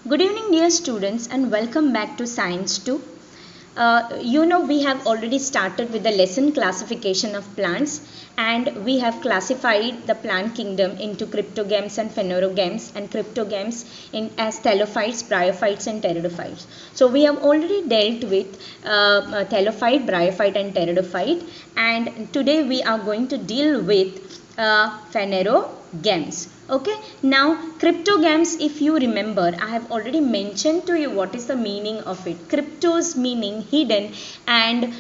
Good evening, dear students, and welcome back to Science 2. We have already started with the lesson classification of plants, and we have classified the plant kingdom into cryptogams and phanerogams, and cryptogams as thallophytes, bryophytes, and pteridophytes. So we have already dealt with thallophyte, bryophyte, and pteridophyte, and today we are going to deal with phanerogams. Okay, now cryptogams, if you remember, I have already mentioned to you what is the meaning of it. Cryptos meaning hidden, and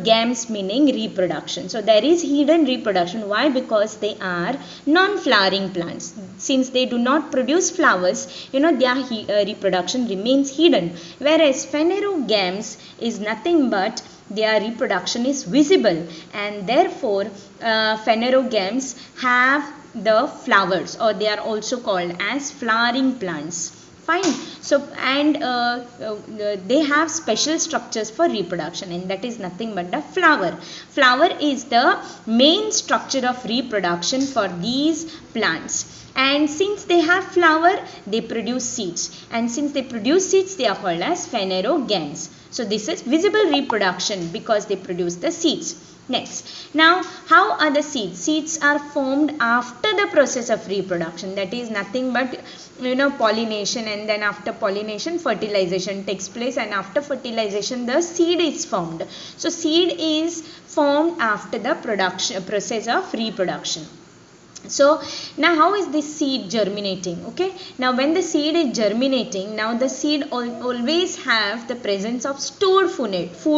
gams meaning reproduction. So there is hidden reproduction. Why? Because they are non-flowering plants. Since they do not produce flowers, their reproduction remains hidden. Whereas phanerogams is nothing but their reproduction is visible, and therefore phanerogams have the flowers, or they are also called as flowering plants. Fine. So and they have special structures for reproduction, and that is nothing but the flower. Flower is the main structure of reproduction for these plants. And since they have flower, they produce seeds, and since they produce seeds, they are called as phanerogams. So this is visible reproduction because they produce the seeds. Next, now how are the seeds? Seeds are formed after the process of reproduction. That is nothing but pollination, and then after pollination fertilization takes place, and after fertilization the seed is formed. So seed is formed after the process of reproduction. So now how is this seed germinating? Okay, now when the seed is germinating, now the seed always have the presence of stored food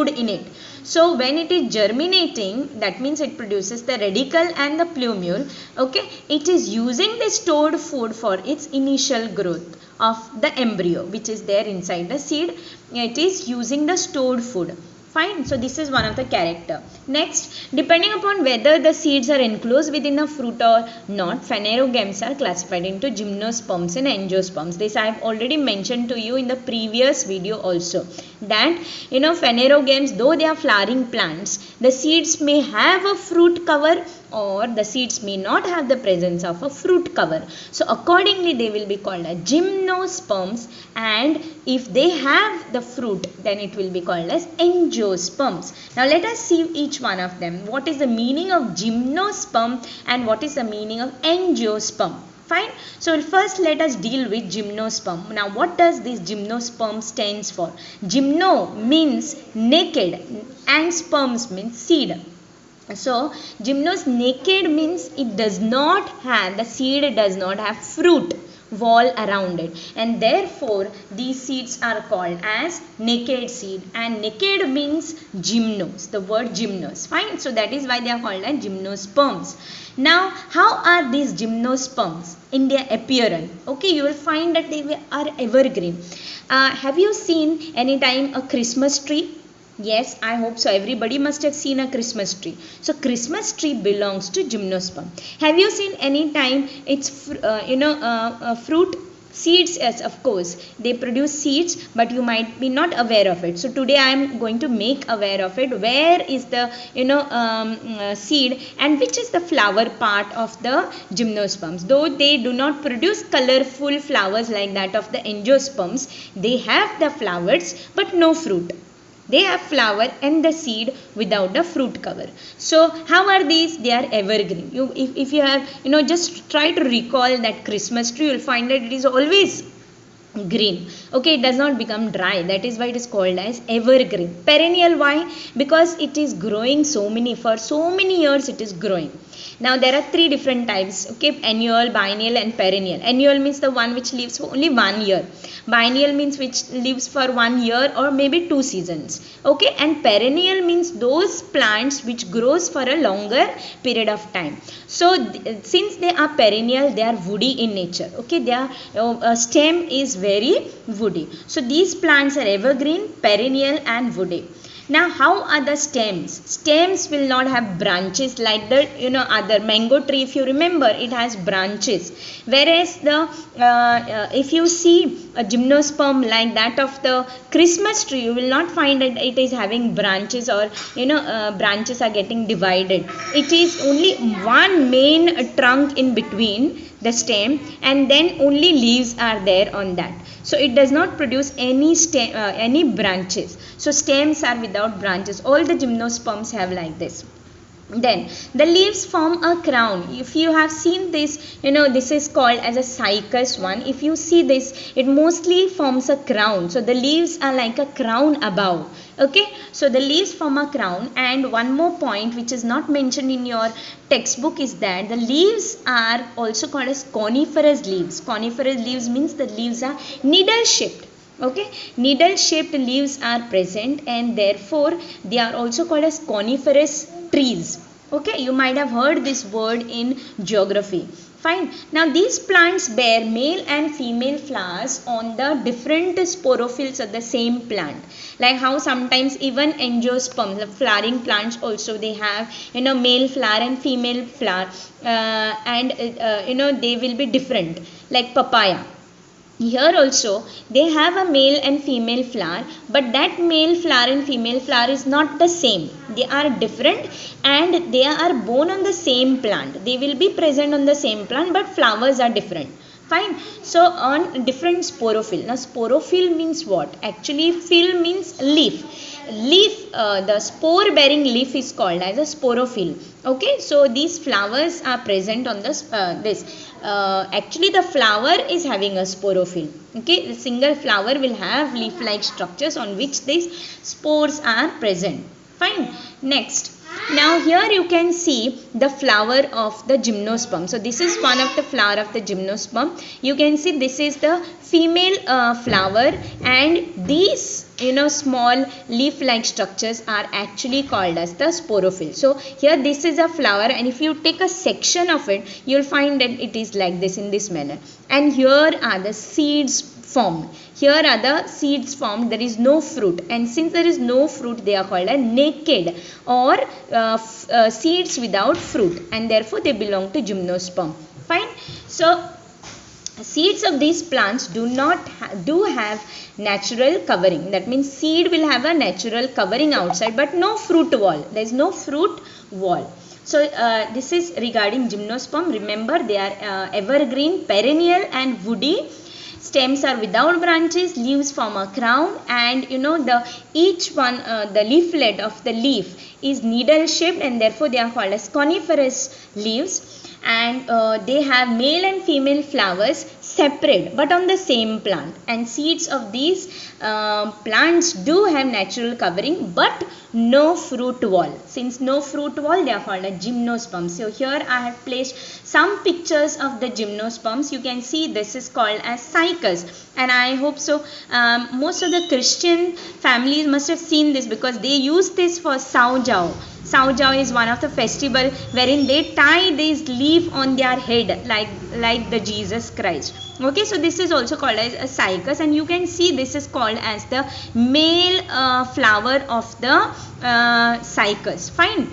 in it. So when it is germinating, that means it produces the radicle and the plumule. Okay, it is using the stored food for its initial growth of the embryo, which is there inside the seed. It is using the stored food. Fine. So this is one of the character. Next, depending upon whether the seeds are enclosed within a fruit or not, phanerogams are classified into gymnosperms and angiosperms. This I have already mentioned to you in the previous video also, that phanerogams, though they are flowering plants, the seeds may have a fruit cover, or the seeds may not have the presence of a fruit cover. So accordingly they will be called as gymnosperms, and if they have the fruit, then it will be called as angiosperms. Now let us see each one of them. What is the meaning of gymnosperm and what is the meaning of angiosperm? Fine. So first let us deal with gymnosperm. Now what does this gymnosperm stands for? Gymno means naked and sperms means seed. So gymnos, naked means it does not have, the seed does not have fruit wall around it, and therefore these seeds are called as naked seed, and naked means gymnos, the word gymnos. Fine. So that is why they are called as gymnosperms. Now how are these gymnosperms in their appearance? Okay, you will find that they are evergreen. Have you seen any time a Christmas tree? Yes, I hope so. Everybody must have seen a Christmas tree. So Christmas tree belongs to gymnosperm. Have you seen any time it's fruit? Seeds? Yes, of course. They produce seeds, but you might be not aware of it. So today I am going to make aware of it. Where is the seed, and which is the flower part of the gymnosperms? Though they do not produce colorful flowers like that of the angiosperms, they have the flowers but no fruit. They have flower and the seed without the fruit cover. So how are these? They are evergreen. If you have just try to recall that Christmas tree, you will find that it is always green. Okay, it does not become dry. That is why it is called as evergreen. Perennial, why? Because it is growing for so many years it is growing. Now there are three different types. Okay, annual, biennial and perennial. Annual means the one which lives for only 1 year. Biennial means which lives for 1 year or maybe 2 seasons. Okay, and perennial means those plants which grows for a longer period of time. So since they are perennial, they are woody in nature. Okay, their stem is very woody. So these plants are evergreen, perennial and woody. Now how are the stems? Stems will not have branches like the other mango tree. If you remember, it has branches. Whereas the if you see a gymnosperm like that of the Christmas tree, you will not find that it is having branches, or branches are getting divided. It is only one main trunk in between. the stem, and then only leaves are there on that. So it does not produce any stem, any branches. So stems are without branches. All the gymnosperms have like this. Then the leaves form a crown. If you have seen this, this is called as a cycas one. If you see this, it mostly forms a crown. So the leaves are like a crown above. Okay, so the leaves form a crown. And one more point which is not mentioned in your textbook is that the leaves are also called as coniferous leaves. Coniferous leaves means the leaves are needle shaped. Okay, needle shaped leaves are present, and therefore they are also called as coniferous trees. Okay, you might have heard this word in geography. Fine. Now these plants bear male and female flowers on the different sporophylls of the same plant. Like how sometimes even angiosperms, the flowering plants also, they have male flower and female flower, and they will be different. Like papaya. Here also they have a male and female flower, but that male flower and female flower is not the same. They are different, and they are born on the same plant. They will be present on the same plant, but flowers are different. Fine. So on different sporophyll. Now sporophyll means what? Actually phyll means leaf. The spore bearing leaf is called as a sporophyll. Okay, so these flowers are present on this. Actually the flower is having a sporophyll. Okay, the single flower will have leaf like structures on which these spores are present. Fine. Next, now here you can see the flower of the gymnosperm. So this is one of the flower of the gymnosperm. You can see this is the female flower, and these small leaf like structures are actually called as the sporophyll. So here this is a flower, and if you take a section of it, you will find that it is like this, in this manner. And here are the seeds formed. Here are the seeds formed. There is no fruit, and since there is no fruit, they are called as naked, or seeds without fruit, and therefore they belong to gymnosperm. Fine. So seeds of these plants do have natural covering. That means seed will have a natural covering outside, but no fruit wall. There is no fruit wall. So this is regarding gymnosperm. Remember, they are evergreen, perennial and woody. Stems are without branches, leaves form a crown, and each one, the leaflet of the leaf is needle shaped, and therefore they are called as coniferous leaves. And they have male and female flowers separate but on the same plant, and seeds of these plants do have natural covering but no fruit wall. Since no fruit wall, they are called as gymnosperms. So here I have placed some pictures of the gymnosperms. You can see this is called as cycas, and I hope so most of the Christian families must have seen this, because they use this for Saujao. Saujao is one of the festival wherein they tie this leaf on their head like the Jesus Christ. Okay, so this is also called as a cycas, and you can see this is called as the male flower of the cycas. Fine.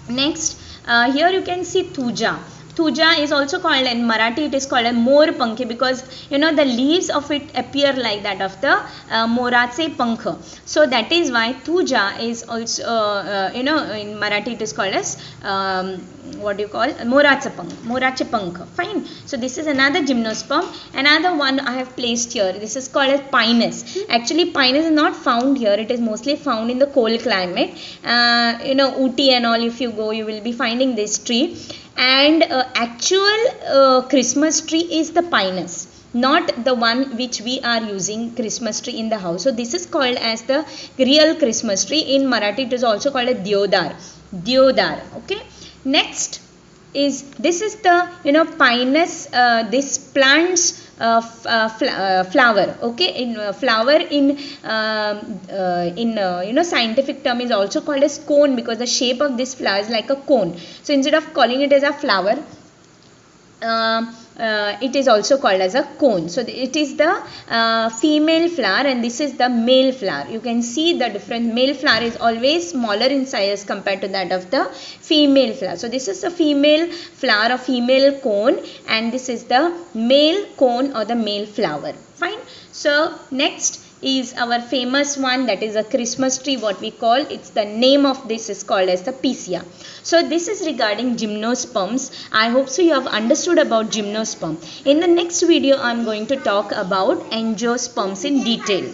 Next, here you can see thuja. Thuja is also called, in Marathi it is called a mor pankhe, because the leaves of it appear like that of the morache pankh. So that is why thuja is also in Marathi it is called as morache pankh. Fine. So this is another gymnosperm. Another one I have placed here. This is called as pinus. Actually pinus is not found here. It is mostly found in the cold climate. Ooty and all, if you go, you will be finding this tree. And actual Christmas tree is the pinus, not the one which we are using Christmas tree in the house. So this is called as the real Christmas tree. In Marathi it is also called a Deodar. Okay. Next is, this is the pinus, this plant's flower. Okay, in flower in scientific term is also called as cone, because the shape of this flower is like a cone. So instead of calling it as a flower, it is also called as a cone. So it is the female flower, and this is the male flower. You can see the difference. Male flower is always smaller in size compared to that of the female flower. So this is a female flower, a female cone, and this is the male cone or the male flower. Fine. So next, is our famous one, that is a Christmas tree, what we call. It's the name of this is called as the Piscia. So this is regarding gymnosperms. I hope so you have understood about gymnosperm. In the next video I am going to talk about angiosperms in detail.